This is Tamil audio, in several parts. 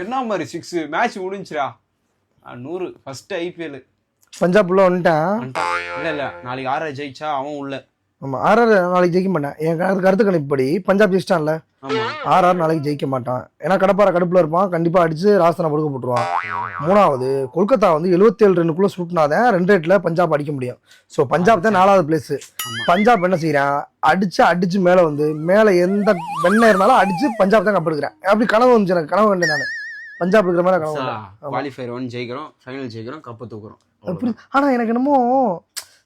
என்ன மாதிரி 6 மேட்ச் முடிஞ்சுடா 100 ஃபர்ஸ்ட் ஐபிஎல் பஞ்சாப் உள்ள வந்துட்டான். இல்ல நாளைக்கு ஆர்ஆர் ஜெயிச்சா அவன் உள்ள. ஆமா ஆர்ஆர் நாளைக்கு ஜெயிக்க மாட்டான். என் கருத்து கணிப்படி பஞ்சாப் ஜெயிச்சிட்டான்ல, ஆர்ஆர் நாளைக்கு ஜெயிக்க மாட்டான். ஏன்னா கடப்பாறை கடுப்புல இருப்பான், கண்டிப்பா அடிச்சு ராஜஸ்தானை படுக்க போட்டுருவான். மூணாவது கொல்கத்தா வந்து 77 ரன்னுக்குள்ள சுட்டினாதான் 2 ரேட்ல பஞ்சாப் அடிக்க முடியும். ஸோ பஞ்சாப் தான் 4வது பிளேஸ். பஞ்சாப் என்ன செய்யறான், அடிச்சு மேல வந்து மேல எந்த வெண்ணெய் இருந்தாலும் அடிச்சு பஞ்சாப் தான் கப்படுக்கிறேன். அப்படி கனவு வந்துச்சு எனக்கு, கனவு கண்டேன் நான். பஞ்சாப் இருக்கிற மாதிரி கனவு. குவாலிஃபயர் 1 ஜெயிக்கிறோம், ஃபைனல் ஜெயிக்கிறோம், கப்பு தூக்குறோம். ஆனா எனக்கு என்னமோ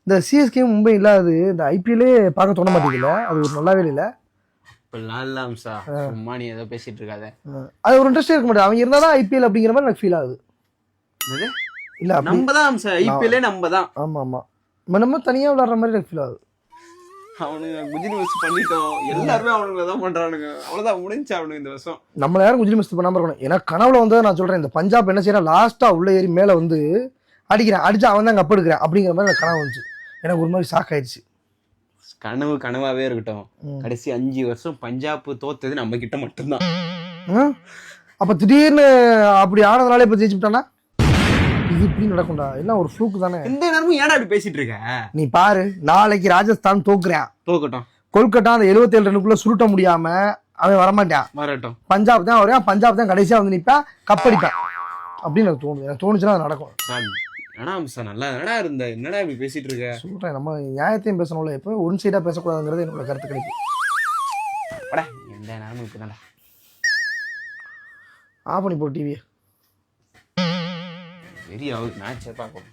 இந்த சிஎஸ்கே மும்பை இல்லாது இந்த ஐபிஎல்லே பார்க்க தோண மாட்டேங்குதுல, அது ஒரு நல்லாவே இல்லை. சும்மா நீ ஏதோ பேசிட்டு இருக்காத, அது ஒரு இன்ட்ரெஸ்டே இருக்க மாட்டேன். அவங்க இருந்தாதான் ஐபிஎல் அப்படிங்கிற மாதிரி எனக்கு ஃபீல் ஆகுது. இல்ல நம்ம தான் ஐபிஎல்லே நம்ம தான். ஆமா ஆமா நம்ம தனியா விளையாடுற மாதிரி எனக்கு ஃபீல் ஆகுது. அவனுங்க குஜிலி மிஸ் பண்ணிட்டோம், எல்லாருமே அவனுங்க தான் பண்றானுங்க. அவ்வளவுதான் முடிஞ்சு அவனுக்கு இந்த வருஷம். நம்மள யாரும் குஜிலி மிஸ் பண்ணாம இருக்கணும். ஏன்னா கனவுல வந்து நான் சொல்றேன், இந்த பஞ்சாப் என்ன செய்யறான், லாஸ்டா உள்ள ஏறி மேல வந்து அடிக்கிறேன், அடிச்சு அவன் தான் கப்பு எடுக்கிறேன் அப்படிங்கிற மாதிரி எனக்கு கனவு வந்துச்சு. எனக்கு ஒரு மாதிரி ஷாக் ஆயிடுச்சு. கனவாவே இருக்கட்டும், கடைசி 5 வருஷம் பஞ்சாப் தோத்தது நம்ம கிட்ட மட்டும்தான். அப்ப திடீர்னு அப்படி ஆனதுனால இப்ப ஜெயிச்சுட்டானா, இது இப்படி நடக்கும்டா, எல்லாம் ஒரு ஃப்ளூக் தானே. இந்த நேரமும் ஏன்னா அப்படி பேசிட்டு இருக்க? நீ பாரு, நாளைக்கு ராஜஸ்தான் தோக்கட்டும், கொல்கட்டா அந்த 77 ரன்னுக்குள்ள சுருட்ட முடியாம அவன் வரமாட்டான், வரட்டும், பஞ்சாப் தான் வருவான், பஞ்சாப் தான் கடைசியா வந்து நிப்பா, கப்படிப்பான் அப்படின்னு எனக்கு தோணுது. எனக்கு தோணுச்சுன்னா அது நடக்கும். நல்லா என்னடா இருந்த, என்னடா இப்படி பேசிட்டு இருக்க? சொல்றேன், நம்ம நியாயத்தையும் பேசணும்ல, எப்போ ஒன் சைடா பேசக்கூடாதுங்கிறது என்னோட கருத்து கணிப்பு. எந்த நேரமும் இப்பதான்டா. ஆஃப் பண்ணி போ டிவியை. சரி, அவருக்கு மேட்சை பார்ப்போம்.